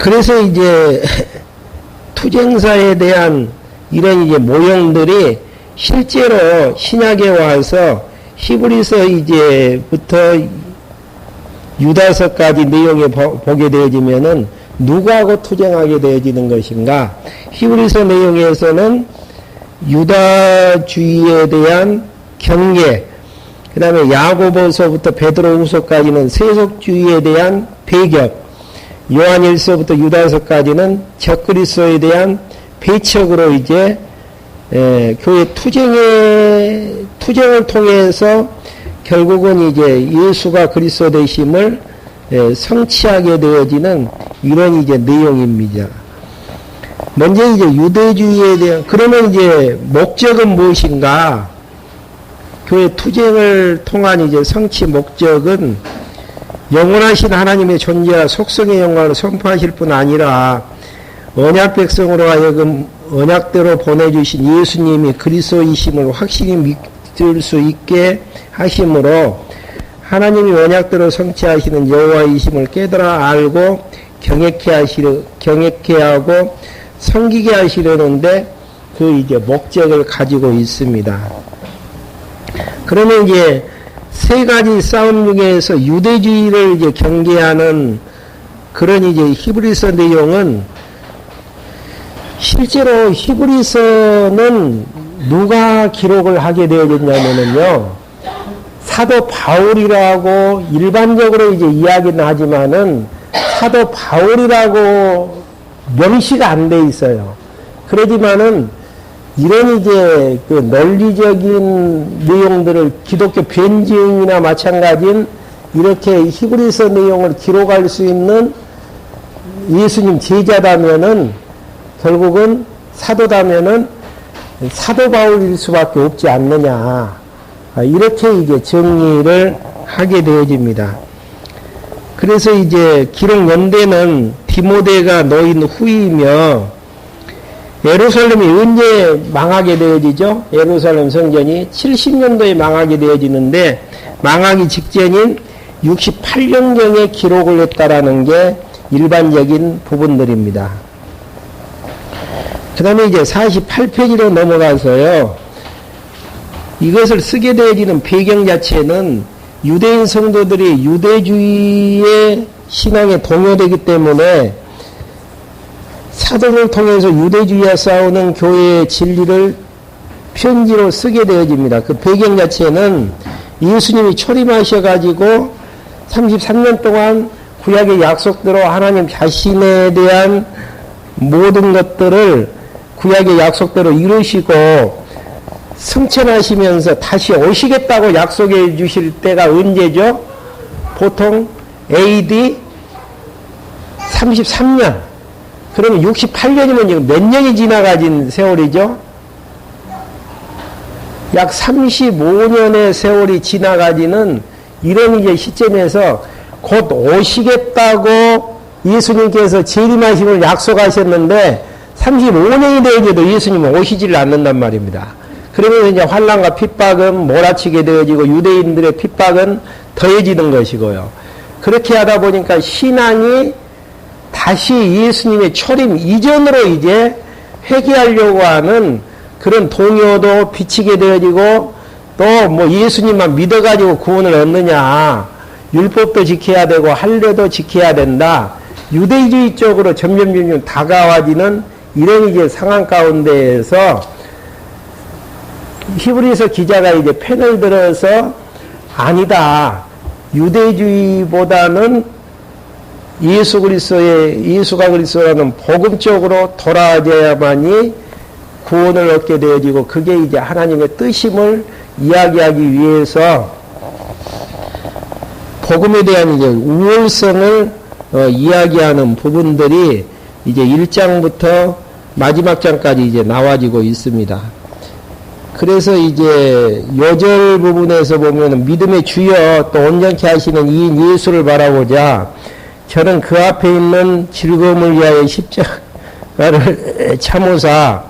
그래서 이제 투쟁사에 대한 이런 이제 모형들이 실제로 신약에 와서 히브리서 이제부터 유다서까지 내용에 보게 되어지면은 누구하고 투쟁하게 되어지는 것인가? 히브리서 내용에서는 유다주의에 대한 경계, 그 다음에 야고보서부터 베드로후서까지는 세속주의에 대한 배격, 요한일서부터 유다서까지는 적그리스도에 대한 배척으로 이제 교회 투쟁을 통해서 결국은 이제 예수가 그리스도 되심을 성취하게 되어지는 이런 이제 내용입니다. 먼저 이제 유대주의에 대한, 그러면 이제 목적은 무엇인가? 교회 투쟁을 통한 이제 성취 목적은 영원하신 하나님의 존재와 속성의 영광을 선포하실 뿐 아니라 언약 백성으로 하여금 언약대로 보내주신 예수님이 그리스도이심을 확실히 믿을 수 있게 하심으로 하나님이 언약대로 성취하시는 여호와이심을 깨달아 알고 경외케 하고 섬기게 하시려는데 그 이제 목적을 가지고 있습니다. 그러면 이제 세 가지 싸움 중에서 유대주의를 이제 경계하는 그런 이제 히브리서 내용은 실제로 히브리서는 누가 기록을 하게 되어졌냐면요. 사도 바울이라고 일반적으로 이제 이야기는 하지만은 사도 바울이라고 명시가 안 돼 있어요. 그러지만은 이런 이제 그 논리적인 내용들을 기독교 변증이나 마찬가지인 이렇게 히브리서 내용을 기록할 수 있는 예수님 제자다면은 결국은 사도다면은 사도 바울일 수밖에 없지 않느냐. 이렇게 이제 정리를 하게 되어집니다. 그래서 이제 기록 연대는 디모데가 놓인 후이며 예루살렘이 언제 망하게 되어지죠? 예루살렘 성전이 70년도에 망하게 되어지는데 망하기 직전인 68년경에 기록을 했다라는 게 일반적인 부분들입니다. 그 다음에 이제 48페이지로 넘어가서요. 이것을 쓰게 되어지는 배경 자체는 유대인 성도들이 유대주의의 신앙에 동요되기 때문에 사도를 통해서 유대주의와 싸우는 교회의 진리를 편지로 쓰게 되어집니다. 그 배경 자체는 예수님이 초림하셔가지고 33년 동안 구약의 약속대로 하나님 자신에 대한 모든 것들을 구약의 약속대로 이루시고 승천하시면서 다시 오시겠다고 약속해 주실 때가 언제죠? 보통 AD 33년. 그러면 68년이면 지금 몇 년이 지나가진 세월이죠? 약 35년의 세월이 지나가지는 이런 이제 시점에서 곧 오시겠다고 예수님께서 재림하심을 약속하셨는데 35년이 되어도 예수님은 오시지를 않는단 말입니다. 그러면 이제 환난과 핍박은 몰아치게 되어지고 유대인들의 핍박은 더해지는 것이고요. 그렇게 하다 보니까 신앙이 다시 예수님의 초림 이전으로 이제 회귀하려고 하는 그런 동요도 비치게 되어지고 또 뭐 예수님만 믿어가지고 구원을 얻느냐, 율법도 지켜야 되고 할례도 지켜야 된다. 유대주의 쪽으로 점점 다가와지는 이런 이제 상황 가운데에서 히브리서 기자가 이제 펜을 들어서 아니다. 유대주의보다는 예수가 그리스도라는 복음 쪽으로 돌아와야만이 구원을 얻게 되어지고 그게 이제 하나님의 뜻임을 이야기하기 위해서 복음에 대한 이제 우월성을 이야기하는 부분들이 이제 1장부터 마지막 장까지 이제 나와지고 있습니다. 그래서 이제 요절 부분에서 보면 믿음의 주여 또 온전케 하시는 이 예수를 바라보자. 저는 그 앞에 있는 즐거움을 위하여 십자가를 참으사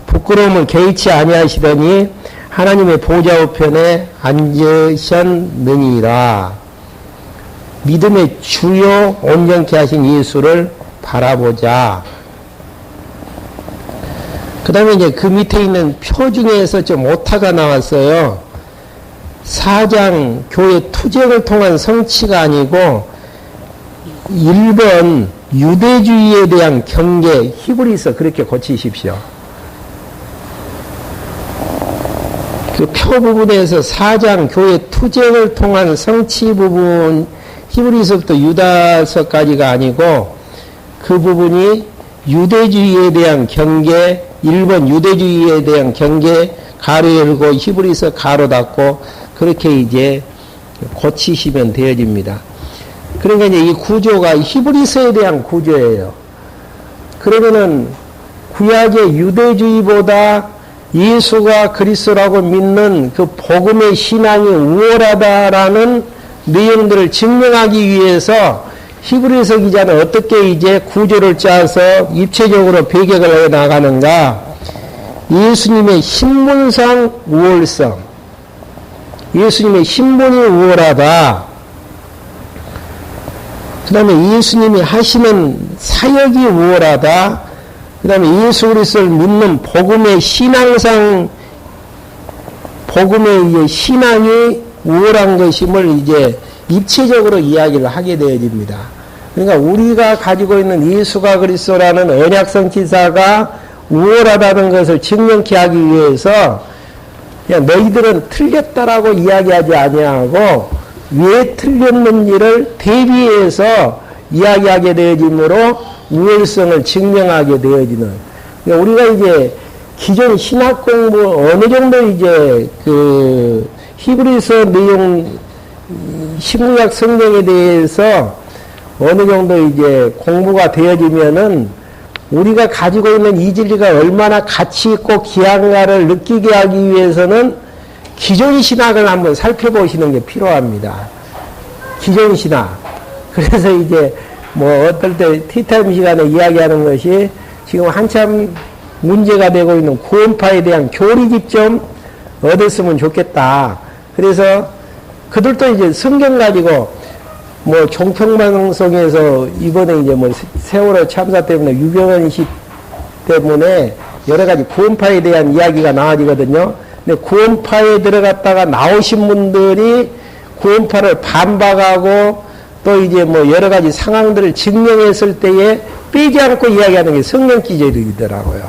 부끄러움을 개의치 아니하시더니 하나님의 보좌 우편에 앉으셨느니라. 믿음의 주요 온전케 하신 예수를 바라보자. 그 다음에 이제 그 밑에 있는 표 중에서 좀 오타가 나왔어요. 사장 교회 투쟁을 통한 성취가 아니고 1번 유대주의에 대한 경계, 히브리서 그렇게 고치십시오. 그 표 부분에서 사장 교회 투쟁을 통한 성취 부분, 히브리서부터 유다서까지가 아니고 그 부분이 유대주의에 대한 경계, 1번 유대주의에 대한 경계, 가로 열고 히브리서 가로 닫고 그렇게 이제 고치시면 되어집니다. 그러니까 이제 이 구조가 히브리서에 대한 구조예요. 그러면은 구약의 유대주의보다 예수가 그리스도라고 믿는 그 복음의 신앙이 우월하다라는 내용들을 증명하기 위해서 히브리서 기자는 어떻게 이제 구조를 짜서 입체적으로 배격을 해 나가는가? 예수님의 신분상 우월성, 예수님의 신분이 우월하다. 그 다음에 예수님이 하시는 사역이 우월하다. 그 다음에 예수 그리스도를 믿는 복음의 신앙상, 복음의 이제 신앙이 우월한 것임을 이제 입체적으로 이야기를 하게 되어집니다. 그러니까 우리가 가지고 있는 예수가 그리스도라는 언약성 지사가 우월하다는 것을 증명케 하기 위해서 야, 너희들은 틀렸다라고 이야기하지 아니하고 왜 틀렸는지를 대비해서 이야기하게 되어지므로 우월성을 증명하게 되어지는. 그러니까 우리가 이제 기존 신학 공부 어느 정도 이제 그 히브리서 내용 신구약 성경에 대해서 어느 정도 이제 공부가 되어지면은 우리가 가지고 있는 이 진리가 얼마나 가치 있고 귀한가를 느끼게 하기 위해서는 기존 신학을 한번 살펴보시는 게 필요합니다. 기존 신학. 그래서 이제 뭐 어떨 때 티타임 시간에 이야기하는 것이 지금 한참 문제가 되고 있는 구원파에 대한 교리집 좀 얻었으면 좋겠다. 그래서 그들도 이제 성경 가지고 뭐 종평방송에서 이번에 이제 뭐 세월호 참사 때문에 유병헌 씨 때문에 여러 가지 구원파에 대한 이야기가 나와지거든요. 근데 구원파에 들어갔다가 나오신 분들이 구원파를 반박하고 또 이제 뭐 여러 가지 상황들을 증명했을 때에 빼지 않고 이야기하는 게 성경 기절이더라고요.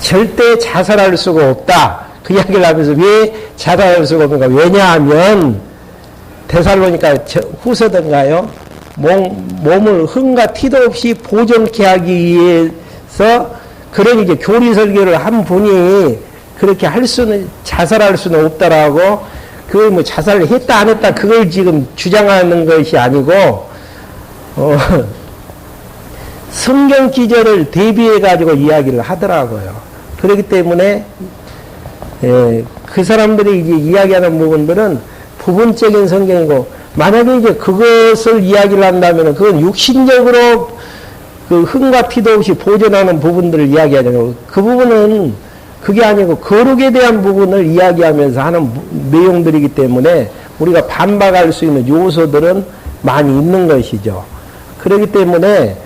절대 자살할 수가 없다. 그 이야기를 하면서 왜 자살할 수가 없는가? 왜냐하면 데살로니가 후서던가요? 몸을 흥과 티도 없이 보존케 하기 위해서 그런 이제 교리 설교를 한 분이 그렇게 할 수는, 자살할 수는 없다라고, 그걸 뭐 자살을 했다 안 했다 그걸 지금 주장하는 것이 아니고, 성경 기절을 대비해 가지고 이야기를 하더라고요. 그렇기 때문에, 그 사람들이 이제 이야기하는 부분들은 부분적인 성경이고, 만약에 이제 그것을 이야기를 한다면 그건 육신적으로 그 흥과 티도 없이 보존하는 부분들을 이야기하잖아요. 그 부분은 그게 아니고 거룩에 대한 부분을 이야기하면서 하는 내용들이기 때문에 우리가 반박할 수 있는 요소들은 많이 있는 것이죠. 그렇기 때문에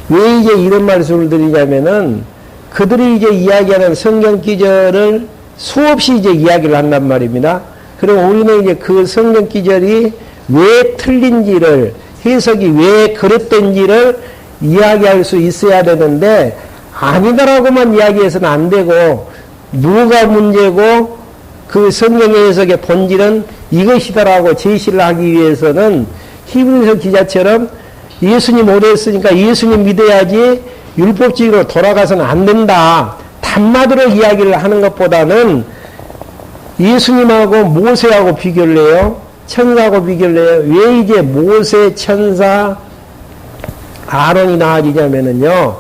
왜 이제 이런 말씀을 드리냐면은 그들이 이제 이야기하는 성경 기절을 수없이 이제 이야기를 한단 말입니다. 그럼 우리는 이제 그 성경 기절이 왜 틀린지를, 해석이 왜 그랬던지를 이야기할 수 있어야 되는데, 아니다라고만 이야기해서는 안 되고, 누가 문제고, 그 성경의 해석의 본질은 이것이다라고 제시를 하기 위해서는 히브리서 기자처럼 예수님 오래 했으니까 예수님 믿어야지 율법주의로 돌아가서는 안 된다. 단마디로 이야기를 하는 것보다는 예수님하고 모세하고 비교를 해요. 천사하고 비교를 해요. 왜 이제 모세, 천사, 아론이 나아지냐면은요.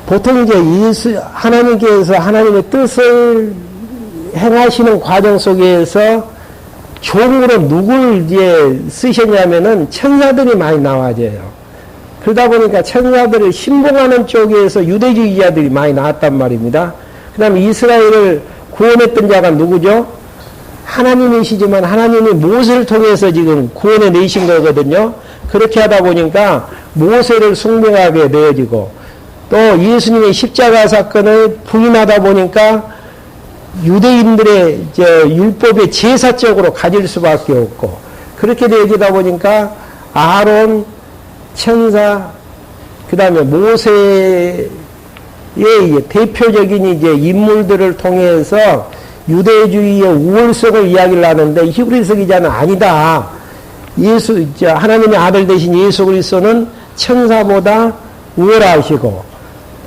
보통 이제 하나님께서 하나님의 뜻을 행하시는 과정 속에서 종으로 누굴 이제 쓰셨냐면은 천사들이 많이 나와져요. 그러다 보니까 천사들을 신봉하는 쪽에서 유대주의자들이 많이 나왔단 말입니다. 그 다음에 이스라엘을 구원했던 자가 누구죠? 하나님이시지만 하나님이 모세를 통해서 지금 구원해 내신 거거든요. 그렇게 하다 보니까 모세를 숭배하게 되어지고 또 예수님의 십자가 사건을 부인하다 보니까 유대인들의 율법의 제사적으로 가질 수밖에 없고 그렇게 되어지다 보니까 아론, 천사, 그 다음에 모세의 대표적인 인물들을 통해서 유대주의의 우월성을 이야기를 하는데 히브리서 기자는 아니다. 하나님의 아들 되신 예수 그리스도는 천사보다 우월하시고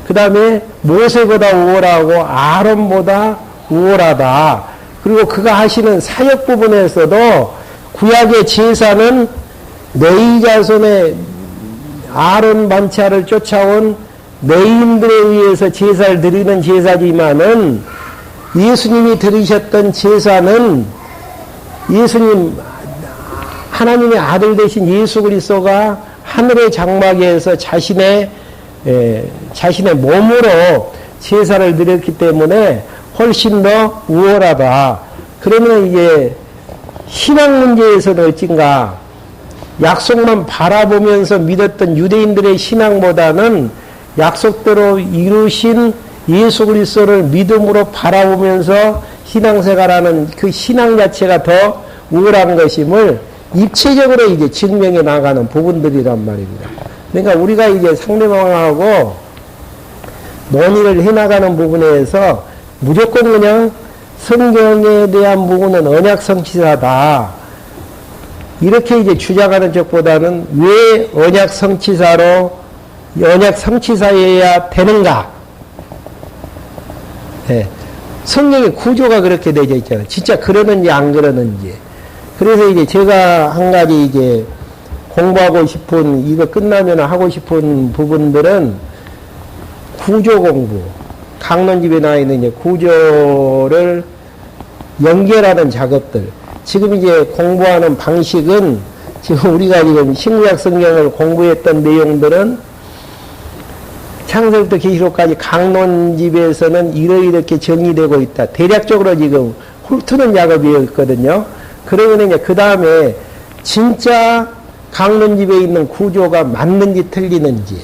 그 다음에 모세보다 우월하고 아론보다 우월하다. 그리고 그가 하시는 사역 부분에서도 구약의 제사는 레위 자손의 아론 반차를 쫓아온 레위인들에 의해서 제사를 드리는 제사지만은 예수님이 드리셨던 제사는 예수님 하나님의 아들 되신 예수 그리스도가 하늘의 장막에서 자신의 몸으로 제사를 드렸기 때문에 훨씬 더 우월하다. 그러면 이게 신앙 문제에서는 어찐가 약속만 바라보면서 믿었던 유대인들의 신앙보다는 약속대로 이루신 예수 그리스도를 믿음으로 바라보면서 신앙생활하는 그 신앙 자체가 더 우월한 것임을 입체적으로 이제 증명해 나가는 부분들이란 말입니다. 그러니까 우리가 이제 상대방하고 논의를 해 나가는 부분에서 무조건 그냥 성경에 대한 부분은 언약 성취사다. 이렇게 이제 주장하는 쪽보다는 왜 언약 성취사여야 되는가? 네. 성경의 구조가 그렇게 되어 있잖아요. 진짜 그러는지 안 그러는지. 그래서 이제 제가 한 가지 이제 공부하고 싶은, 이거 끝나면 하고 싶은 부분들은 구조 공부. 강론집에 나와 있는 이제 구조를 연결하는 작업들. 지금 이제 공부하는 방식은 지금 우리가 지금 신구약 성경을 공부했던 내용들은 창세부터 계시록까지 강론집에서는 이렇게 정리되고 있다. 대략적으로 지금 훑는 작업이었거든요. 그러면 이제 그 다음에 진짜 강론집에 있는 구조가 맞는지 틀리는지,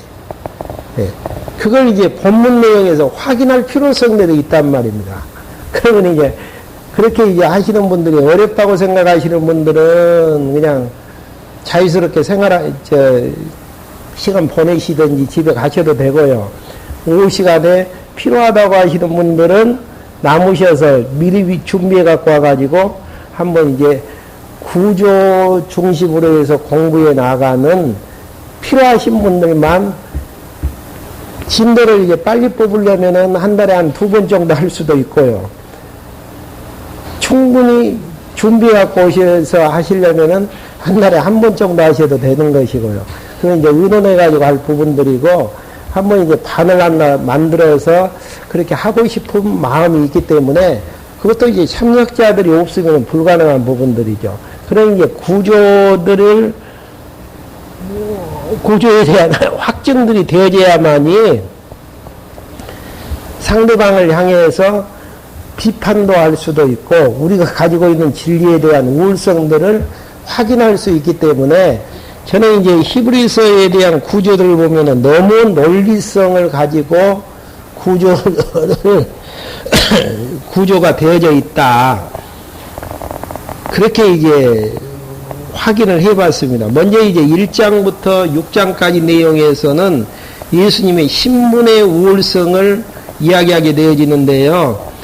네. 그걸 이제 본문 내용에서 확인할 필요성들이 있단 말입니다. 그러면 이제 그렇게 이제 하시는 분들이 어렵다고 생각하시는 분들은 그냥 자유스럽게 시간 보내시든지 집에 가셔도 되고요. 오후 시간에 필요하다고 하시는 분들은 남으셔서 미리 준비해 갖고 와가지고 한번 이제 구조 중심으로 해서 공부해 나가는 필요하신 분들만 진도를 이제 빨리 뽑으려면은 한 달에 한 2번 정도 할 수도 있고요. 충분히 준비해 갖고 오셔서 하시려면은 한 달에 1번 정도 하셔도 되는 것이고요. 그건 이제 의논해가지고 할 부분들이고, 한번 이제 반을 하나 만들어서 그렇게 하고 싶은 마음이 있기 때문에 그것도 이제 참여자들이 없으면 불가능한 부분들이죠. 그런 이제 구조에 대한 확증들이 되어져야만이 상대방을 향해서 비판도 할 수도 있고, 우리가 가지고 있는 진리에 대한 우월성들을 확인할 수 있기 때문에, 저는 이제 히브리서에 대한 구조들을 보면은 너무 논리성을 가지고 구조가 되어져 있다. 그렇게 이제 확인을 해 봤습니다. 먼저 이제 1장부터 6장까지 내용에서는 예수님의 신분의 우월성을 이야기하게 되어지는데요.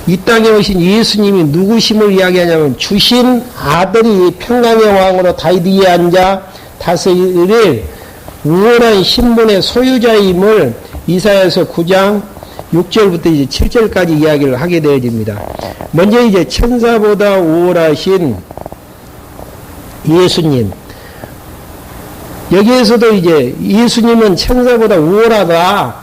이 땅에 오신 예수님이 누구심을 이야기하냐면, 주신 아들이 평강의 왕으로 다윗 위에 앉아 다스릴 우월한 신분의 소유자임을 이사야서 9장 6절부터 이제 7절까지 이야기를 하게 되어집니다. 먼저 이제 천사보다 우월하신 예수님. 여기에서도 이제 예수님은 천사보다 우월하다,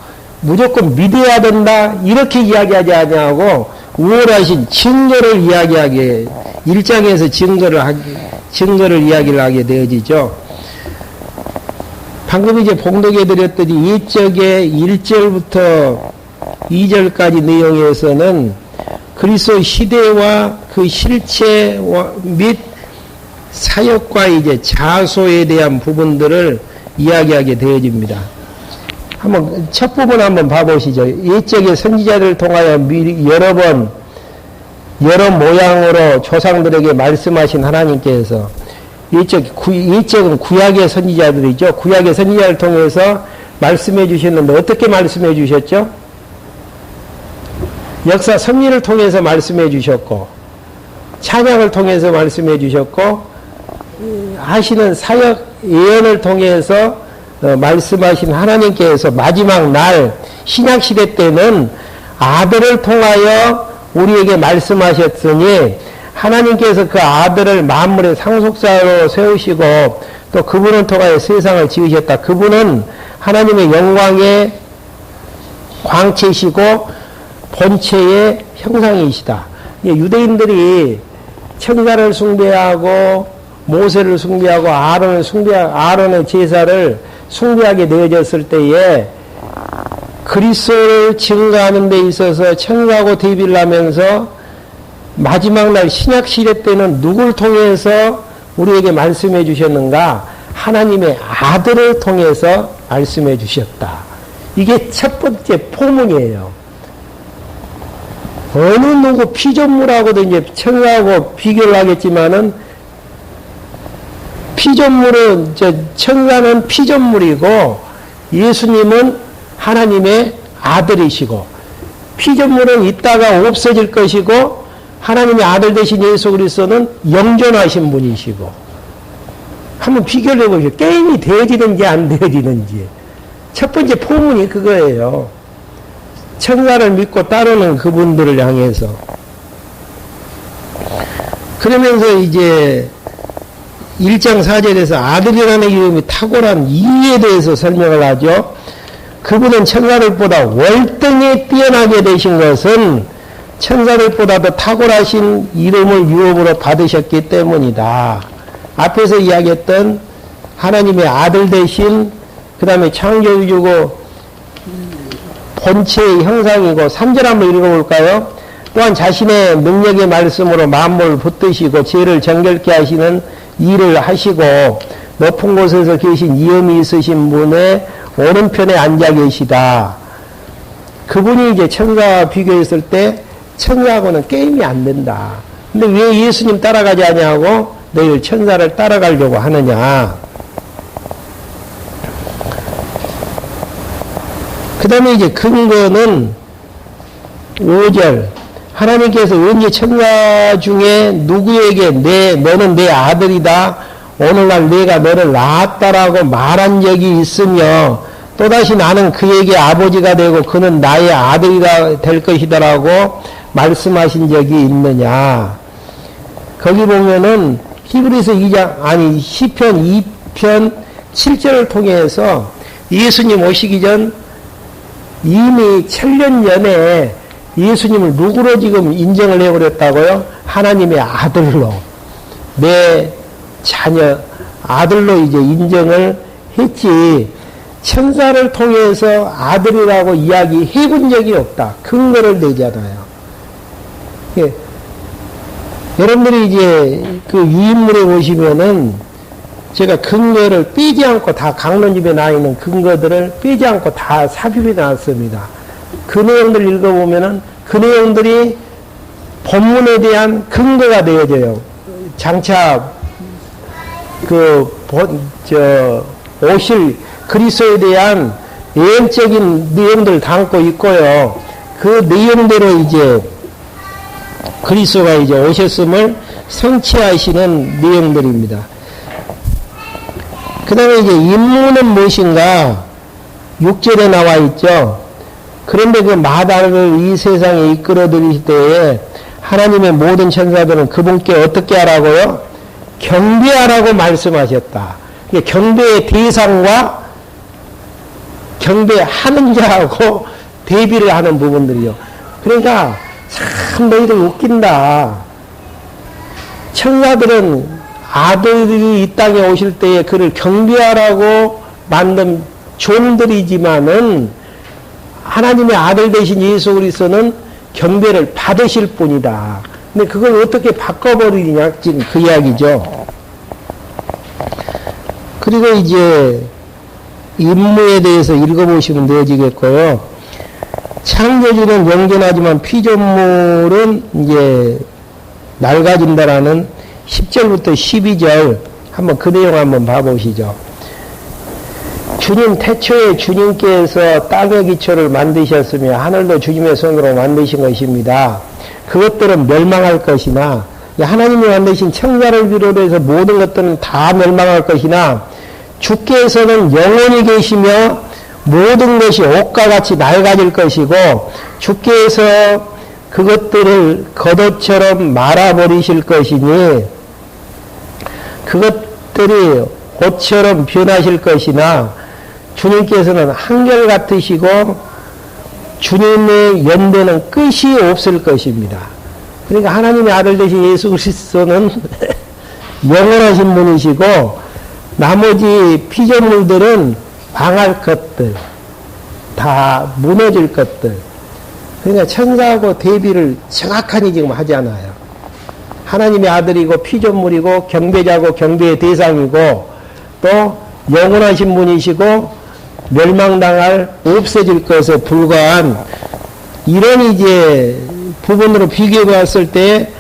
무조건 믿어야 된다, 이렇게 이야기하지 않냐고 우월하신 증거를 이야기하게, 1장에서 증거를 이야기를 하게 되어지죠. 방금 이제 봉독해 드렸더니 이쪽에 1절부터 2절까지 내용에서는 그리스도 시대와 그 실체 및 사역과 이제 자소에 대한 부분들을 이야기하게 되어집니다. 한번 첫 부분 한번 봐보시죠. 옛적의 선지자들을 통하여 미리 여러 번 여러 모양으로 조상들에게 말씀하신 하나님께서 옛적은 구약의 선지자들이죠. 구약의 선지자를 통해서 말씀해 주셨는데 어떻게 말씀해 주셨죠? 역사 섭리를 통해서 말씀해 주셨고 찬양을 통해서 말씀해 주셨고 하시는 사역 예언을 통해서 말씀하신 하나님께서 마지막 날 신약시대 때는 아들을 통하여 우리에게 말씀하셨으니 하나님께서 그 아들을 만물의 상속자로 세우시고 또 그분을 통하여 세상을 지으셨다. 그분은 하나님의 영광의 광채시고 본체의 형상이시다. 유대인들이 천사를 숭배하고 모세를 숭배하고 아론의 제사를 숭배하게 되어졌을 때에 그리스도를 증거하는 데 있어서 천사하고 대비를 하면서 마지막 날 신약 시대 때는 누굴 통해서 우리에게 말씀해 주셨는가? 하나님의 아들을 통해서 말씀해 주셨다. 이게 첫 번째 포문이에요. 어느 누구 피조물하고도 이제 천사하고 비교를 하겠지만은 피조물은 천사는 피조물이고 예수님은 하나님의 아들이시고 피조물은 있다가 없어질 것이고 하나님의 아들 되신 예수 그리스도는 영존하신 분이시고 한번 비교를 해보시죠. 게임이 되어지는지 안 되어지는지 첫 번째 포문이 그거예요. 천사를 믿고 따르는 그분들을 향해서 그러면서 이제 1장 4절에서 아들이라는 이름이 탁월한 이유에 대해서 설명을 하죠. 그분은 천사들보다 월등히 뛰어나게 되신 것은 천사들보다도 탁월하신 이름을 유업으로 받으셨기 때문이다. 앞에서 이야기했던 하나님의 아들 대신 그 다음에 창조주고 본체의 형상이고 3절 한번 읽어볼까요? 또한 자신의 능력의 말씀으로 만물을 붙드시고 죄를 정결케 하시는 일을 하시고 높은 곳에서 계신 이음이 있으신 분의 오른편에 앉아 계시다. 그분이 이제 천사와 비교했을 때 천사하고는 게임이 안 된다. 근데 왜 예수님 따라가지 않냐고 너희들 천사를 따라가려고 하느냐. 그 다음에 이제 근거는 5절. 하나님께서 언제 천사 중에 누구에게 너는 내 아들이다. 오늘날 내가 너를 낳았다라고 말한 적이 있으며 또다시 나는 그에게 아버지가 되고 그는 나의 아들이라 될 것이다라고 말씀하신 적이 있느냐. 거기 보면은 히브리서 2장 시편 2편 7절을 통해서 예수님 오시기 전 이미 7년 전에 예수님을 누구로 지금 인정을 해버렸다고요? 하나님의 아들로, 내 자녀, 아들로 이제 인정을 했지, 천사를 통해서 아들이라고 이야기해 본 적이 없다. 근거를 내잖아요. 예. 여러분들이 이제 그 유인물에 보시면은 제가 근거를 빼지 않고 다 강론집에 나 있는 근거들을 빼지 않고 다 삽입해 놨습니다. 그 내용들 읽어보면은 그 내용들이 본문에 대한 근거가 되어져요. 장차 오실 그리스도에 대한 예언적인 내용들을 담고 있고요. 그 내용대로 이제 그리스도가 이제 오셨음을 성취하시는 내용들입니다. 그 다음에 이제 임무는 무엇인가? 6절에 나와 있죠. 그런데 그 마다를 이 세상에 이끌어 들이실 때에 하나님의 모든 천사들은 그분께 어떻게 하라고요? 경배하라고 말씀하셨다. 경배의 대상과 경배하는 자하고 대비를 하는 부분들이요. 그러니까 참 너희들 웃긴다. 천사들은 아들이 이 땅에 오실 때에 그를 경배하라고 만든 존들이지만은 하나님의 아들 되신 예수 그리스도는 경배를 받으실 분이다. 근데 그걸 어떻게 바꿔버리냐 지금 그 이야기죠. 그리고 이제 임무에 대해서 읽어보시면 되어지겠고요. 창조주는 영존하지만 피조물은 이제 낡아진다라는 10절부터 12절 한번 그 내용 한번 봐보시죠. 주님 태초에 주님께서 땅의 기초를 만드셨으며 하늘도 주님의 손으로 만드신 것입니다. 그것들은 멸망할 것이나 하나님이 만드신 천사를 비롯해서 모든 것들은 다 멸망할 것이나 주께서는 영원히 계시며 모든 것이 옷과 같이 낡아질 것이고 주께서 그것들을 겉옷처럼 말아버리실 것이니 그것들이 옷처럼 변하실 것이나 주님께서는 한결같으시고 주님의 연대는 끝이 없을 것입니다. 그러니까 하나님의 아들 되신 예수 그리스도는 영원하신 분이시고 나머지 피조물들은 망할 것들, 다 무너질 것들. 그러니까 천사하고 대비를 정확하니 지금 하잖아요. 하나님의 아들이고 피조물이고 경배자고 경배의 대상이고 또 영원하신 분이시고 멸망당할 없어질 것에 불과한 이런 이제 부분으로 비교해 봤을 때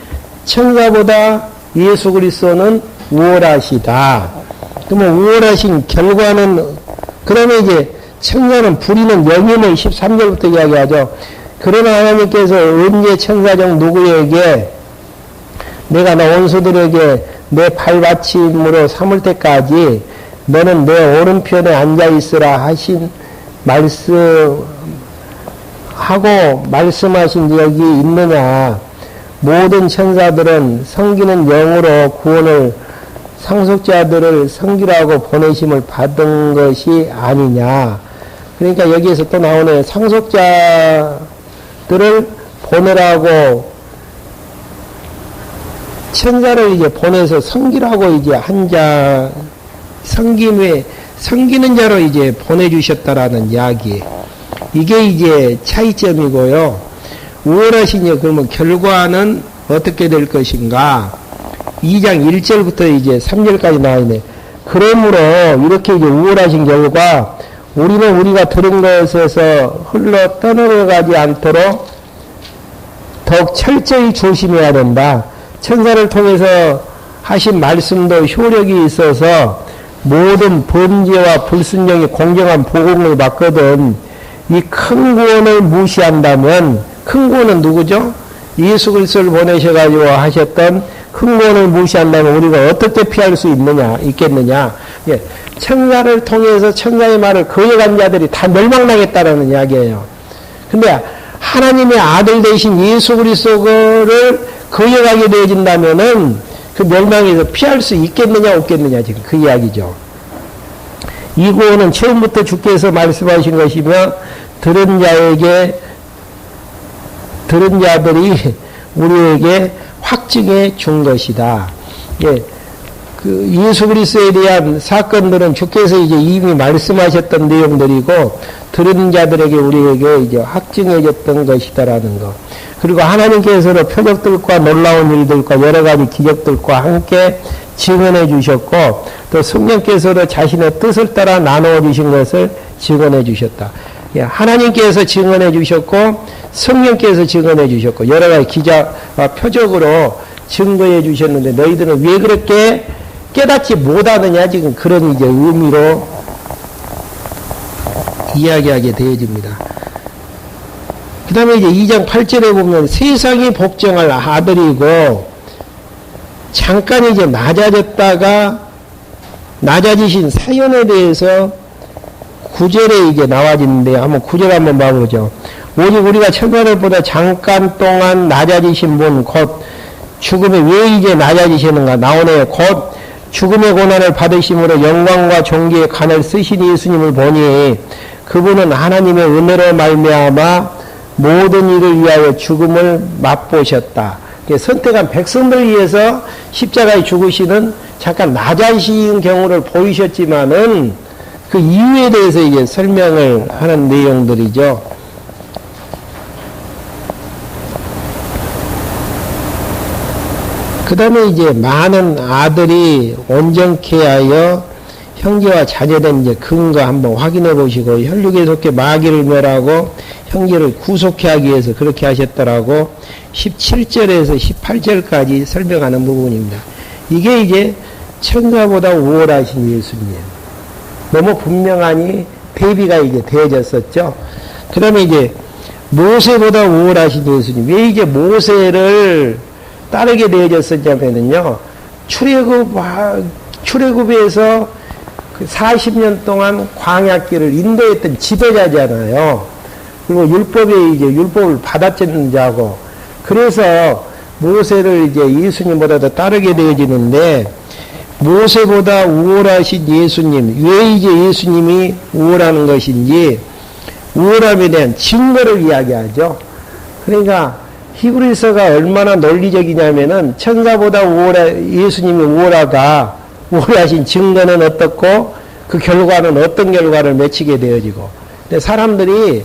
천사보다 예수 그리스도는 우월하시다. 그러면 우월하신 결과는 그러면 이제 천사는 부리는 영임을 13절부터 이야기하죠. 그러나 하나님께서 언제 천사 중 누구에게 내가 나 원수들에게 내 발받침으로 삼을 때까지 너는 내 오른편에 앉아있으라 하신 말씀하신 적이 있느냐. 모든 천사들은 섬기는 영으로 구원을 상속자들을 섬기라고 보내심을 받은 것이 아니냐. 그러니까 여기에서 또 나오네. 상속자들을 보내라고 천사를 이제 보내서 섬기라고 이제 한 자, 섬기는 자로 이제 보내주셨다라는 이야기. 이게 이제 차이점이고요. 우월하시니 그러면 결과는 어떻게 될 것인가? 2장 1절부터 이제 3절까지 나와있네. 그러므로 이렇게 이제 우월하신 결과 우리는 우리가 들은 것에서 흘러 떠내려가지 않도록 더욱 철저히 조심해야 된다. 천사를 통해서 하신 말씀도 효력이 있어서 모든 범죄와 불순종이 공정한 보응을 받거든 이 큰 구원을 무시한다면 큰 구원은 누구죠? 예수 그리스도를 보내셔가지고 하셨던 큰 구원을 무시한다면 우리가 어떻게 피할 수 있겠느냐? 예, 천사를 통해서 천사의 말을 거역한 자들이 다 멸망당했다라는 이야기예요. 근데 하나님의 아들 되신 예수 그리스도를 거역하게 되어진다면은 그 멸망에서 피할 수 있겠느냐 없겠느냐 지금 그 이야기죠. 이 구원은 처음부터 주께서 말씀하신 것이며 들은 자들이 우리에게 확증해 준 것이다. 예, 그 예수 그리스도에 대한 사건들은 주께서 이제 이미 말씀하셨던 내용들이고 들은 자들에게 우리에게 이제 확증해 줬던 것이다라는 것. 그리고 하나님께서는 표적들과 놀라운 일들과 여러 가지 기적들과 함께 증언해 주셨고 또 성령께서도 자신의 뜻을 따라 나누어 주신 것을 증언해 주셨다. 예, 하나님께서 증언해 주셨고 성령께서 증언해 주셨고 여러 가지 기자와 표적으로 증거해 주셨는데 너희들은 왜 그렇게 깨닫지 못하느냐 지금 그런 이제 의미로 이야기하게 되어집니다. 그 다음에 이제 2장 8절에 보면 세상이 복종할 아들이고 잠깐 이제 낮아졌다가 낮아지신 사연에 대해서 9절에 이제 나와지는데 한번 9절 한번 봐보죠. 오직 우리가 천사를 보다 잠깐 동안 낮아지신 분 곧 죽음에 왜 이제 낮아지시는가 나오네요. 곧 죽음의 고난을 받으심으로 영광과 존귀의 간을 쓰신 예수님을 보니 그분은 하나님의 은혜로 말미암아 모든 일을 위하여 죽음을 맛보셨다. 선택한 백성들을 위해서 십자가에 죽으시는 잠깐 낮아지신 경우를 보이셨지만은 그 이유에 대해서 이제 설명을 하는 내용들이죠. 그 다음에 이제 많은 아들이 온전케 하여 형제와 자제된 이제 근거 한번 확인해 보시고, 혈육에 속해 마귀를 멸하고 형제를 구속해 하기 위해서 그렇게 하셨더라고 17절에서 18절까지 설명하는 부분입니다. 이게 이제 천사보다 우월하신 예수님. 너무 분명하니 대비가 이게 되어졌었죠. 그러면 이제 모세보다 우월하신 예수님. 왜 이제 모세를 따르게 되어졌었냐면요. 출애굽에서 그 40년 동안 광야길을 인도했던 지도자잖아요. 그리고 율법을 받아쓰는 자고. 그래서 모세를 이제 예수님보다 더 따르게 되어지는데, 모세보다 우월하신 예수님, 왜 이제 예수님이 우월하는 것인지, 우월함에 대한 증거를 이야기하죠. 그러니까, 히브리서가 얼마나 논리적이냐면은, 천사보다 예수님이 우월하신 증거는 어떻고, 그 결과는 어떤 결과를 맺히게 되어지고. 근데 사람들이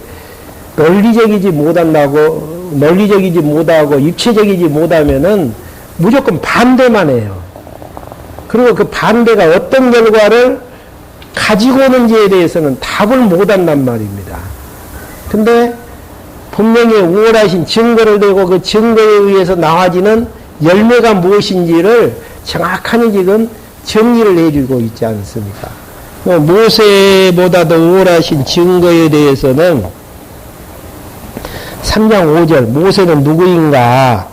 논리적이지 못하고, 입체적이지 못하면은, 무조건 반대만 해요. 그리고 그 반대가 어떤 결과를 가지고 오는지에 대해서는 답을 못한단 말입니다. 근데 분명히 우월하신 증거를 대고 그 증거에 의해서 나와지는 열매가 무엇인지를 정확하게 지금 정리를 해주고 있지 않습니까? 모세보다 더 우월하신 증거에 대해서는 3장 5절 모세는 누구인가?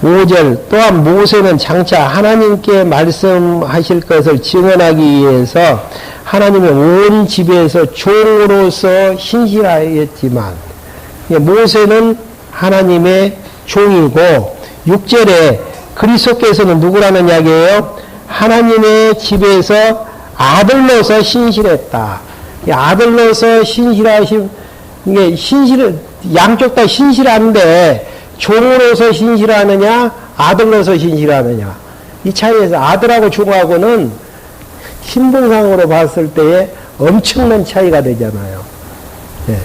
5절 또한 모세는 장차 하나님께 말씀하실 것을 증언하기 위해서 하나님의 온 집에서 종으로서 신실하였지만, 모세는 하나님의 종이고, 6절에 그리스도께서는 누구라는 이야기예요? 하나님의 집에서 아들로서 신실했다. 아들로서 신실하심, 이게 양쪽 다 신실한데, 종으로서 신실하느냐, 아들로서 신실하느냐. 이 차이에서 아들하고 종하고는 신분상으로 봤을 때에 엄청난 차이가 되잖아요. 예.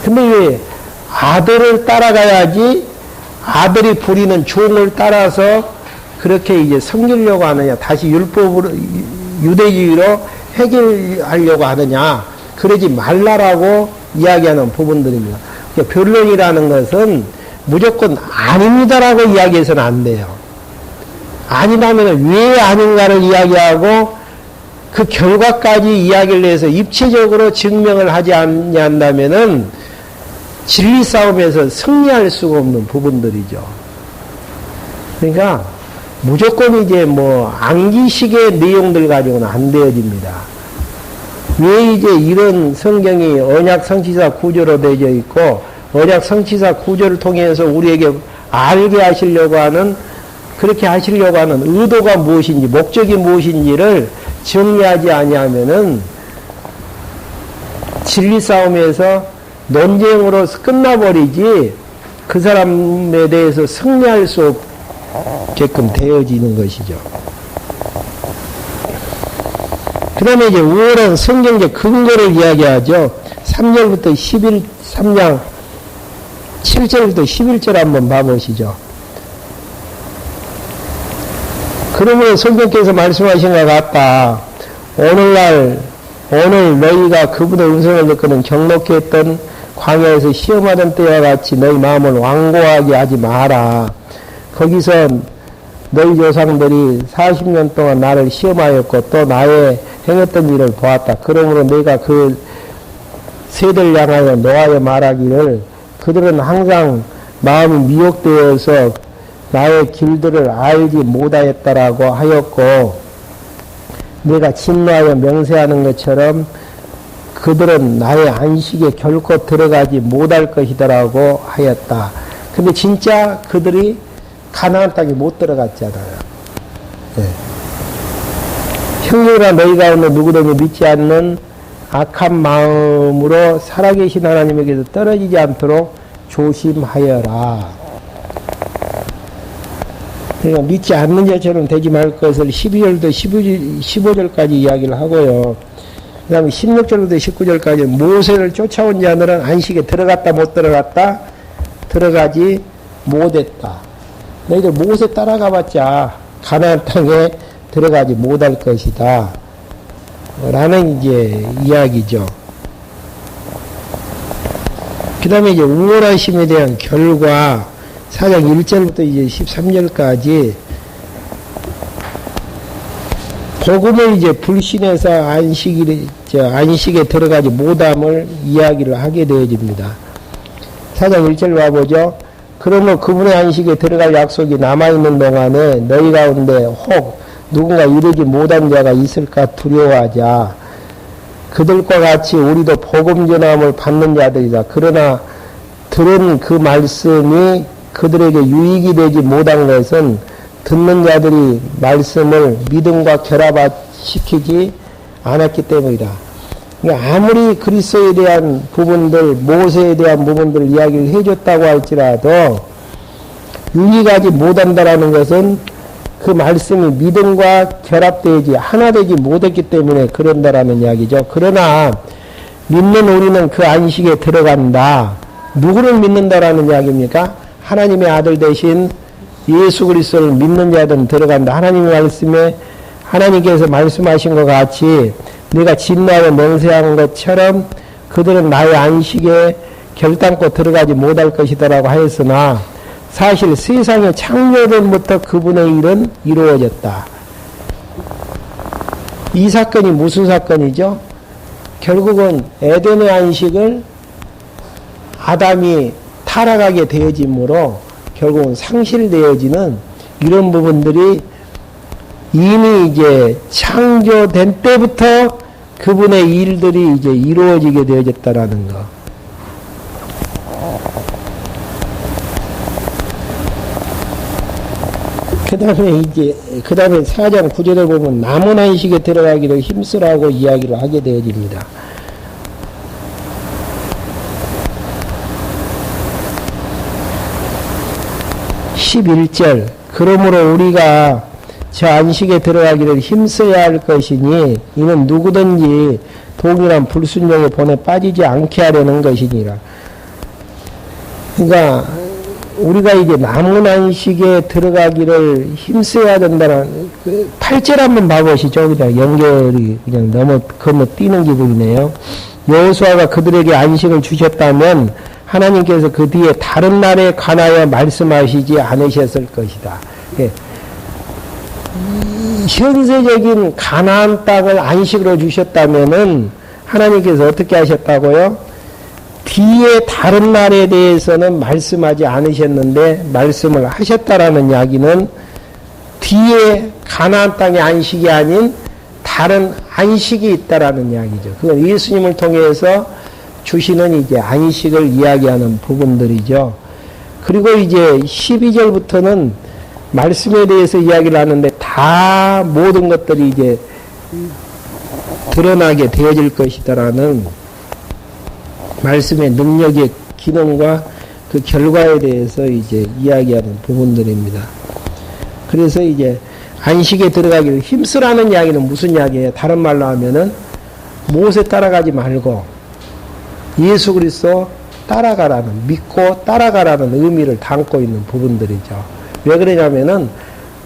근데 왜 아들을 따라가야지 아들이 부리는 종을 따라서 그렇게 이제 섬기려고 하느냐, 다시 율법으로, 유대주의로 해결하려고 하느냐, 그러지 말라라고 이야기하는 부분들입니다. 그러니까 변론이라는 것은 무조건 아닙니다라고 이야기해서는 안 돼요. 아니라면 왜 아닌가를 이야기하고 그 결과까지 이야기를 해서 입체적으로 증명을 하지 않는다면은 진리 싸움에서 승리할 수가 없는 부분들이죠. 그러니까 무조건 이제 암기식의 내용들 가지고는 안 되어집니다. 왜 이제 이런 성경이 언약 성취사 구조로 되어 있고, 언약 성취사 구조를 통해서 우리에게 알게 하시려고 하는, 그렇게 하시려고 하는 의도가 무엇인지, 목적이 무엇인지를 정리하지 아니하면은 진리 싸움에서 논쟁으로 끝나버리지 그 사람에 대해서 승리할 수 없게끔 되어지는 것이죠. 그 다음에 이제 우월한 성경적 근거를 이야기하죠. 3절부터 3장 7절부터 11절 한번 봐보시죠. 그러므로 성경께서 말씀하신 것 같다. 오늘 너희가 그분의 음성을 듣고는 경록히 했던 광야에서 시험하던 때와 같이 너희 마음을 완고하게 하지 마라. 거기서 너희 조상들이 40년 동안 나를 시험하였고 또 나의 행했던 일을 보았다. 그러므로 내가 그 세대를 향하여 노하여 말하기를 그들은 항상 마음이 미혹되어서 나의 길들을 알지 못하였다라고 하였고, 내가 진노하여 명세하는 것처럼 그들은 나의 안식에 결코 들어가지 못할 것이더라고 하였다. 근데 진짜 그들이 가나안 땅에 못 들어갔잖아요. 네. 형제라 너희 가운데 누구든지 믿지 않는 악한 마음으로 살아계신 하나님에게서 떨어지지 않도록 조심하여라. 그러니까 믿지 않는 자처럼 되지 말 것을 12절부터 15절까지 이야기를 하고요. 그 다음에 16절부터 19절까지 모세를 쫓아온 자들은 안식에 들어갔다 못 들어갔다? 들어가지 못했다. 너희들 모세 따라가봤자 가나안 땅에 들어가지 못할 것이다. 라는 이제 이야기죠. 그 다음에 이제 우월하심에 대한 결과 4장 1절부터 이제 13절까지 복음을 이제 불신해서 안식에 들어가지 못함을 이야기를 하게 되어집니다. 4장 1절 봐보죠. 그러므로 그분의 안식에 들어갈 약속이 남아있는 동안에 너희 가운데 혹 누군가 이르지 못한 자가 있을까 두려워하자. 그들과 같이 우리도 복음 전함을 받는 자들이다. 그러나 들은 그 말씀이 그들에게 유익이 되지 못한 것은 듣는 자들이 말씀을 믿음과 결합시키지 않았기 때문이다. 그러니까 아무리 그리스도에 대한 부분들, 모세에 대한 부분들 이야기를 해줬다고 할지라도 유익하지 못한다라는 것은 그 말씀이 믿음과 결합되지 하나 되지 못했기 때문에 그런다라는 이야기죠. 그러나 믿는 우리는 그 안식에 들어간다. 누구를 믿는다라는 이야기입니까? 하나님의 아들 대신 예수 그리스도를 믿는 자들은 들어간다. 하나님의 말씀에 하나님께서 말씀하신 것 같이 내가 진노하고 맹세한 것처럼 그들은 나의 안식에 결단코 들어가지 못할 것이다라고 하였으나 사실 세상의 창조전부터 그분의 일은 이루어졌다. 이 사건이 무슨 사건이죠? 결국은 에덴의 안식을 아담이 타락하게 되어짐으로 결국은 상실되어지는 이런 부분들이 이미 이제 창조된 때부터 그분의 일들이 이제 이루어지게 되어졌다라는 거. 그 다음에 4장 9절에 보면 남은 안식에 들어가기를 힘쓰라고 이야기를 하게 되어집니다. (11절) 그러므로 우리가 저 안식에 들어가기를 힘써야 할 것이니 이는 누구든지 동일한 불순종의 본에 빠지지 않게 하려는 것이니라. 그러니까 우리가 이제 남은 안식에 들어가기를 힘써야 된다는 8절 한번 봐보시죠. 그냥 연결이 그냥 건너뛰는 기분이네요. 여호수아가 그들에게 안식을 주셨다면 하나님께서 그 뒤에 다른 날에 관하여 말씀하시지 않으셨을 것이다. 예. 현세적인 가나안 땅을 안식으로 주셨다면은 하나님께서 어떻게 하셨다고요? 뒤에 다른 날에 대해서는 말씀하지 않으셨는데 말씀을 하셨다라는 이야기는 뒤에 가나안 땅의 안식이 아닌 다른 안식이 있다라는 이야기죠. 그건 예수님을 통해서 주시는 이제 안식을 이야기하는 부분들이죠. 그리고 이제 12절부터는 말씀에 대해서 이야기를 하는데 다 모든 것들이 이제 드러나게 되어질 것이다라는 말씀의 능력의 기능과 그 결과에 대해서 이제 이야기하는 부분들입니다. 그래서 이제 안식에 들어가기를 힘쓰라는 이야기는 무슨 이야기예요? 다른 말로 하면은 모세 따라가지 말고 예수 그리스도 따라가라는, 믿고 따라가라는 의미를 담고 있는 부분들이죠. 왜 그러냐면은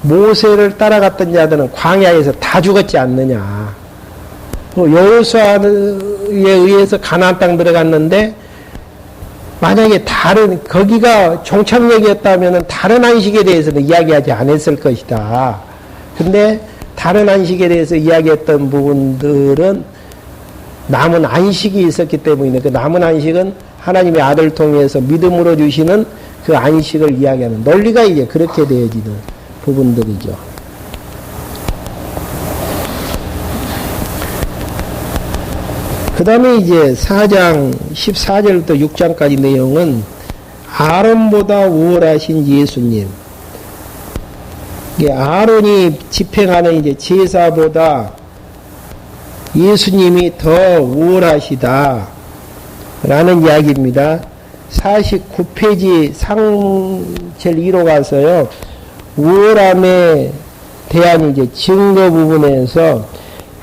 모세를 따라갔던 자들은 광야에서 다 죽었지 않느냐. 여호수아에 의해서 가나안 땅 들어갔는데 만약에 거기가 종착역이었다면은 다른 안식에 대해서는 이야기하지 않았을 것이다. 근데 다른 안식에 대해서 이야기했던 부분들은 남은 안식이 있었기 때문에 그 남은 안식은 하나님의 아들 통해서 믿음으로 주시는 그 안식을 이야기하는 논리가 이제 그렇게 되어지는 부분들이죠. 그 다음에 이제 4장 14절부터 6장까지 내용은 아론보다 우월하신 예수님. 아론이 집행하는 이제 제사보다 예수님이 더 우월하시다. 라는 이야기입니다. 49페이지 상절 2로 가서요. 우월함에 대한 이제 증거 부분에서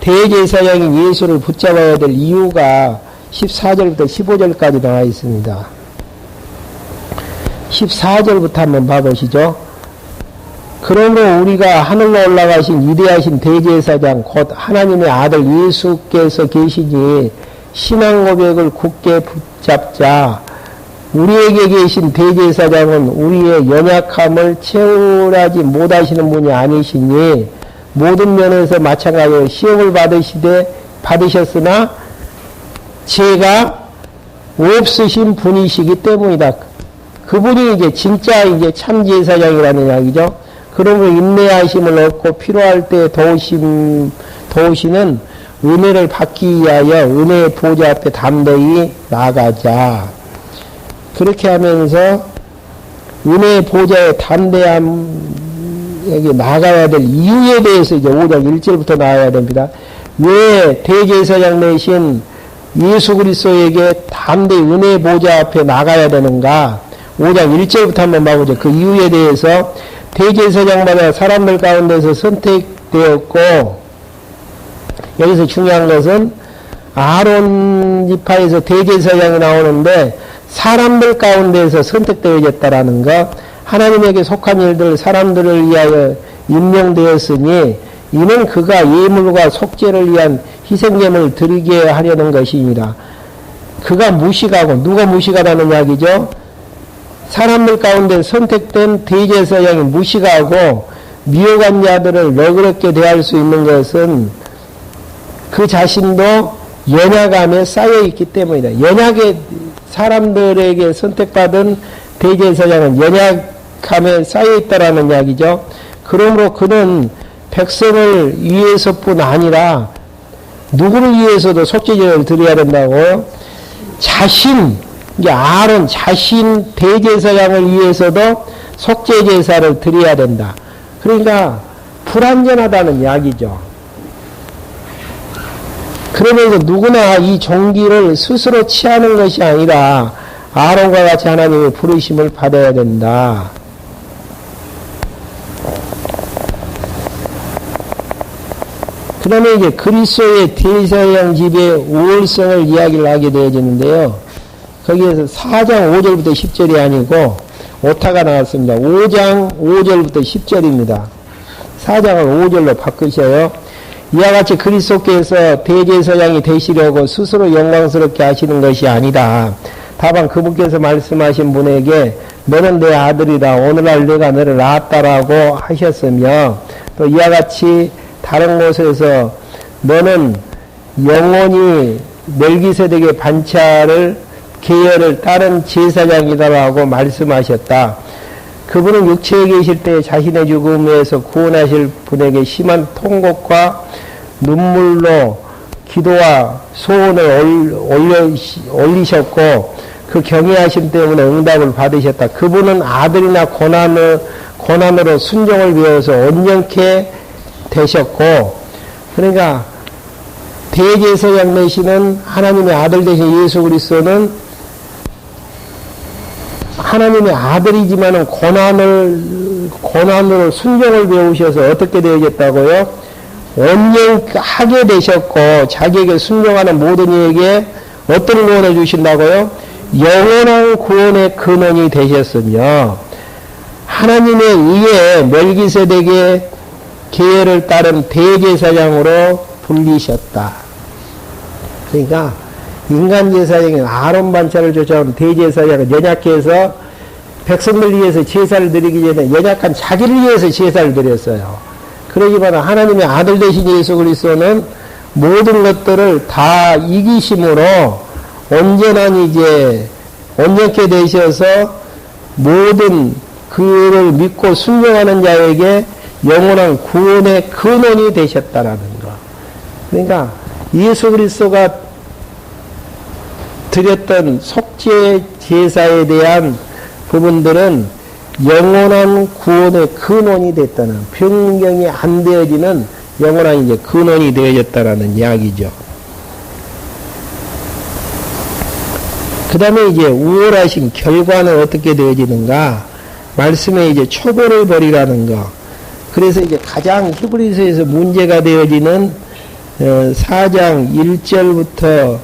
대제사장인 예수를 붙잡아야 될 이유가 14절부터 15절까지 나와 있습니다. 14절부터 한번 봐보시죠. 그러므로 우리가 하늘로 올라가신 위대하신 대제사장 곧 하나님의 아들 예수께서 계시니 신앙 고백을 굳게 붙잡자. 우리에게 계신 대제사장은 우리의 연약함을 채울하지 못하시는 분이 아니시니 모든 면에서 마찬가지로 시험을 받으셨으나 죄가 없으신 분이시기 때문이다. 그분이 이제 진짜 이제 참 제사장이라는 이야기죠. 그러므로 인내하심을 얻고 필요할 때 도우시는 은혜를 받기 위하여 은혜의 보좌 앞에 담대히 나가자. 그렇게 하면서 은혜의 보좌에 담대함에게 나가야 될 이유에 대해서 이제 5장 1절부터 나와야 됩니다. 왜 대제사장 대신 예수 그리스도에게 담대히 은혜의 보좌 앞에 나가야 되는가? 5장 1절부터 한번 봐보죠. 그 이유에 대해서 대제사장마다 사람들 가운데서 선택되었고, 여기서 중요한 것은 아론 지파에서 대제사장이 나오는데 사람들 가운데서 선택되어졌다라는 것, 하나님에게 속한 일들 사람들을 위하여 임명되었으니 이는 그가 예물과 속죄를 위한 희생제물을 드리게 하려는 것입니다. 그가 무식하고, 누가 무식하다는 이야기죠? 사람들 가운데 선택된 대제사장이 무식하고 미혹한 자들을 너그럽게 대할 수 있는 것은 그 자신도 연약함에 쌓여있기 때문이다. 연약의 사람들에게 선택받은 대제사장은 연약함에 쌓여있다라는 이야기죠. 그러므로 그는 백성을 위해서뿐 아니라 누구를 위해서도 속죄제를 드려야 된다고요. 이제 아론 자신 대제사장을 위해서도 속죄제사를 드려야 된다. 그러니까 불완전하다는 이야기죠. 그러면서 누구나 이 종기를 스스로 취하는 것이 아니라 아론과 같이 하나님의 부르심을 받아야 된다. 그러면 이제 그리스도의 대제사장 집의 우월성을 이야기를 하게 되어지는데요. 거기에서 4장 5절부터 10절이 아니고 오타가 나왔습니다. 5장 5절부터 10절입니다. 4장을 5절로 바꾸셔요. 이와 같이 그리스도께서 대제사장이 되시려고 스스로 영광스럽게 하시는 것이 아니다. 다만 그분께서 말씀하신 분에게 너는 내 아들이다. 오늘날 내가 너를 낳았다라고 하셨으며, 또 이와 같이 다른 곳에서 너는 영원히 멜기세덱의 계열을 따른 제사장이다라고 말씀하셨다. 그분은 육체에 계실 때 자신의 죽음에서 구원하실 분에게 심한 통곡과 눈물로 기도와 소원을 올리셨고 그 경외하심 때문에 응답을 받으셨다. 그분은 아들이나 고난으로 순종을 배워서 온전케 되셨고, 그러니까 대제사장 되시는 하나님의 아들 되신 예수 그리스도는 하나님의 아들이지만은 고난으로 순종을 배우셔서 어떻게 되어졌다고요? 온전하게 되셨고, 자기에게 순종하는 모든 이에게 어떤 구원을 주신다고요? 영원한 구원의 근원이 되셨으며, 하나님에 의해 멜기세덱의 계열을 따른 대제사장으로 불리셨다. 그러니까 인간 제사장인 아론 반차를 쫓아온 대제사장은 연약해서 백성들 위해서 제사를 드리기 전에 연약한 자기를 위해서 제사를 드렸어요. 그러지만 하나님의 아들 되신 예수 그리스도는 모든 것들을 다 이기심으로 온전케 되셔서 모든 그를 믿고 순종하는 자에게 영원한 구원의 근원이 되셨다라는 거. 그러니까 예수 그리스도가 드렸던 속죄 제사에 대한 부분들은 영원한 구원의 근원이 됐다는, 변경이 안 되어지는 영원한 이제 근원이 되어졌다라는 이야기죠. 그 다음에 이제 우월하신 결과는 어떻게 되어지는가? 말씀에 이제 초보를 버리라는 거. 그래서 이제 가장 히브리서에서 문제가 되어지는 4장 1절부터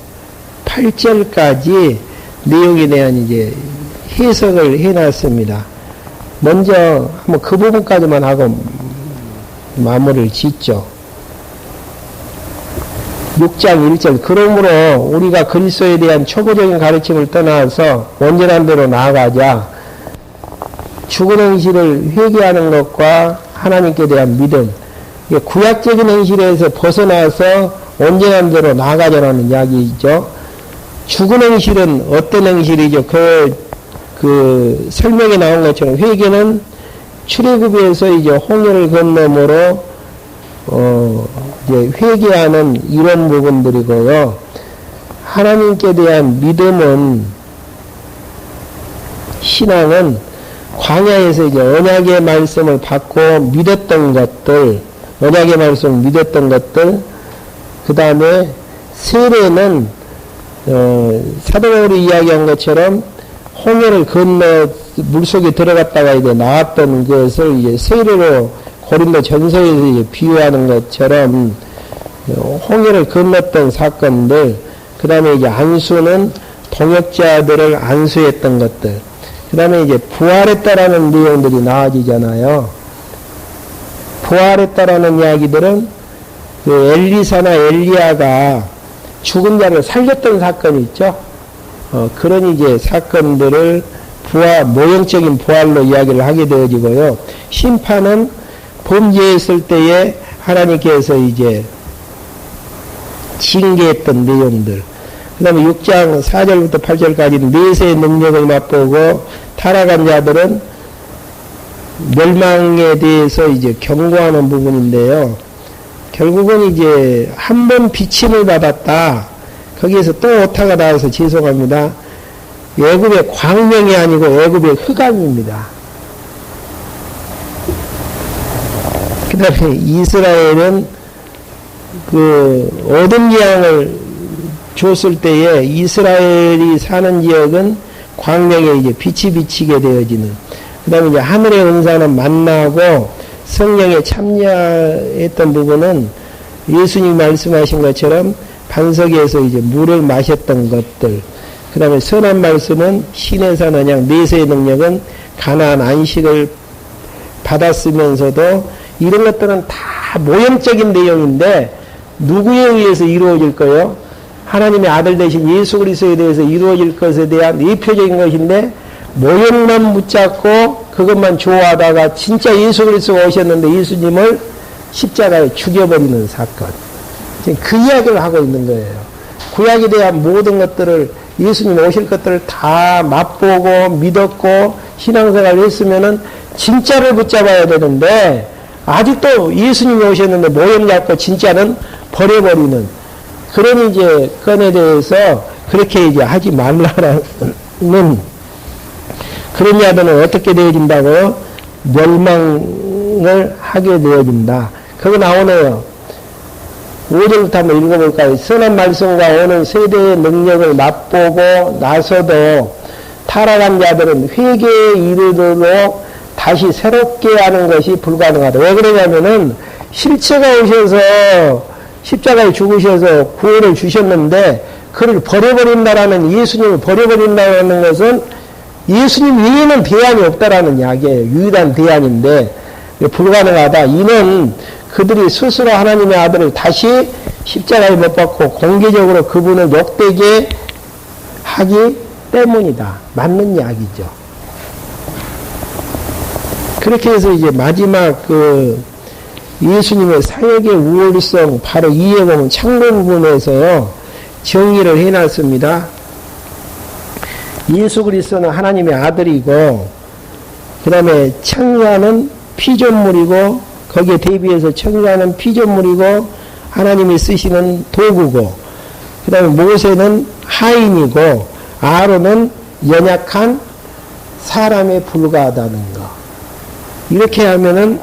8절까지 내용에 대한 이제 해석을 해놨습니다. 먼저 한번 그 부분까지만 하고 마무리를 짓죠. 6장 1절 그러므로 우리가 그리스도에 대한 초보적인 가르침을 떠나서 온전한 대로 나아가자. 죽은 행실을 회개하는 것과 하나님께 대한 믿음, 구약적인 행실에서 벗어나서 온전한 대로 나아가자라는 이야기죠. 죽은 행실은 어떤 행실이죠? 그 설명에 나온 것처럼 회개는 출애굽에서 이제 홍해를 건너므로 이제 회개하는 이런 부분들이고요. 하나님께 대한 믿음은, 신앙은 광야에서 이제 언약의 말씀을 받고 믿었던 것들, 언약의 말씀을 믿었던 것들, 그 다음에 세례는 사도 바울이 이야기한 것처럼 홍해를 건너 물속에 들어갔다가 이제 나왔던 것을 이제 세례로 고린도 전서에서 이제 비유하는 것처럼 홍해를 건넜던 사건들, 그 다음에 이제 안수는 동역자들을 안수했던 것들, 그 다음에 이제 부활했다라는 내용들이 나와지잖아요. 부활했다라는 이야기들은 그 엘리사나 엘리야가 죽은 자를 살렸던 사건이 있죠. 그런 이제 사건들을 모형적인 부활로 이야기를 하게 되어지고요. 심판은 범죄했을 때에 하나님께서 이제 징계했던 내용들. 그 다음에 6장 4절부터 8절까지는 내세의 능력을 맛보고 타락한 자들은 멸망에 대해서 이제 경고하는 부분인데요. 결국은 이제 한 번 비침을 받았다. 거기에서 또 오타가 나와서 죄송합니다. 애굽의 광명이 아니고 애굽의 흑암입니다. 그 다음에 이스라엘은 그 어둠 재앙을 줬을 때에 이스라엘이 사는 지역은 광명에 이제 빛이 비치게 되어지는, 그 다음에 이제 하늘의 은사는 만나고 성령에 참여했던 부분은 예수님 말씀하신 것처럼 반석에서 이제 물을 마셨던 것들, 그 다음에 선한 말씀은 신에서 언약, 내세의 능력은 가나안 안식을 받았으면서도 이런 것들은 다 모형적인 내용인데 누구에 의해서 이루어질 거예요? 하나님의 아들 되신 예수 그리스도에 대해서 이루어질 것에 대한 예표적인 것인데 모형만 붙잡고 그것만 좋아하다가 진짜 예수 그리스도가 오셨는데 예수님을 십자가에 죽여버리는 사건. 지금 그 이야기를 하고 있는 거예요. 구약에 대한 모든 것들을, 예수님 오실 것들을 다 맛보고 믿었고 신앙생활을 했으면은 진짜를 붙잡아야 되는데 아직도 예수님이 오셨는데 모형 잡고 진짜는 버려버리는 그런 이제 건에 대해서 그렇게 이제 하지 말라는 그런 자들은 어떻게 되어진다고요? 멸망을 하게 되어진다. 그거 나오네요. 5절부터 한번 읽어볼까요? 선한 말씀과 오는 세대의 능력을 맛보고 나서도 타락한 자들은 회개에 이르도록 다시 새롭게 하는 것이 불가능하다. 왜 그러냐면은 실체가 오셔서 십자가에 죽으셔서 구원을 주셨는데 그를 버려버린다라는, 예수님을 버려버린다는 것은 예수님 외에는 대안이 없다라는 이야기예요. 유일한 대안인데 불가능하다. 이는 그들이 스스로 하나님의 아들을 다시 십자가에 못 박고 공개적으로 그분을 욕되게 하기 때문이다. 맞는 이야기죠. 그렇게 해서 이제 마지막 그 예수님의 사역의 우월성, 바로 이에 보면 창조 부분에서요 정의를 해놨습니다. 예수 그리스도는 하나님의 아들이고, 그 다음에 청자는 피조물이고, 거기에 대비해서 청자는 피조물이고 하나님이 쓰시는 도구고, 그 다음에 모세는 하인이고 아론은 연약한 사람에 불과하다는 거. 이렇게 하면은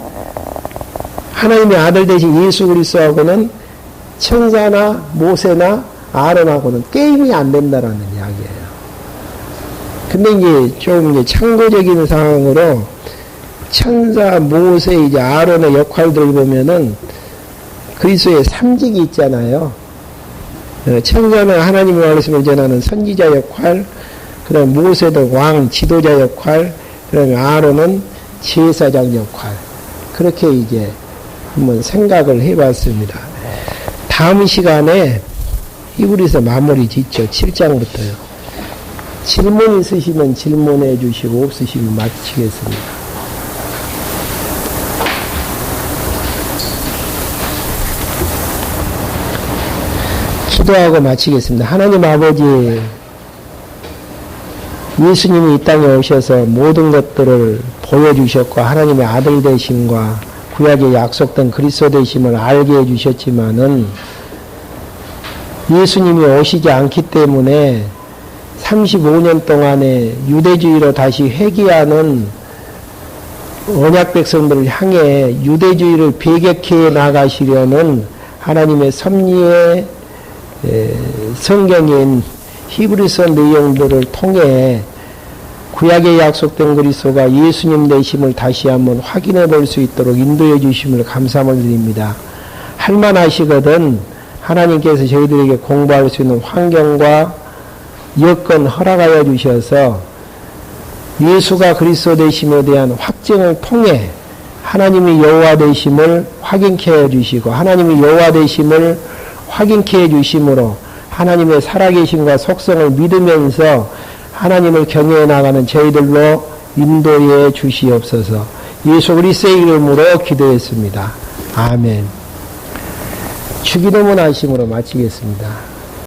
하나님의 아들 되신 예수 그리스도하고는 천사나 모세나 아론하고는 게임이 안 된다라는 이야기예요. 근데 이제 좀 이제 참고적인 상황으로 천사, 모세, 이제 아론의 역할들을 보면은 그리스도의 삼직이 있잖아요. 천사는 하나님의 말씀을 전하는 선지자 역할, 그 다음에 모세도 왕, 지도자 역할, 그 다음에 아론은 제사장 역할. 그렇게 이제 한번 생각을 해봤습니다. 다음 시간에 히브리서 마무리 짓죠. 7장부터요. 질문 있으시면 질문해 주시고 없으시면 마치겠습니다. 기도하고 마치겠습니다. 하나님 아버지, 예수님이 이 땅에 오셔서 모든 것들을 보여주셨고 하나님의 아들 되심과 구약에 약속된 그리스도 되심을 알게 해주셨지만은 예수님이 오시지 않기 때문에 35년 동안에 유대주의로 다시 회귀하는 언약 백성들을 향해 유대주의를 배격해 나가시려는 하나님의 섭리의 성경인 히브리서 내용들을 통해 구약에 약속된 그리스도가 예수님 되심을 다시 한번 확인해 볼 수 있도록 인도해 주심을 감사함을 드립니다. 할만하시거든 하나님께서 저희들에게 공부할 수 있는 환경과 여건 허락하여 주셔서 예수가 그리스도 되심에 대한 확증을 통해 하나님이 여호와 되심을 확인케 해 주시고 하나님이 여호와 되심을 확인케 해 주심으로 하나님의 살아계심과 속성을 믿으면서 하나님을 경외해 나가는 저희들로 인도해 주시옵소서. 예수 그리스도의 이름으로 기도했습니다. 아멘. 주기도문 하심으로 마치겠습니다.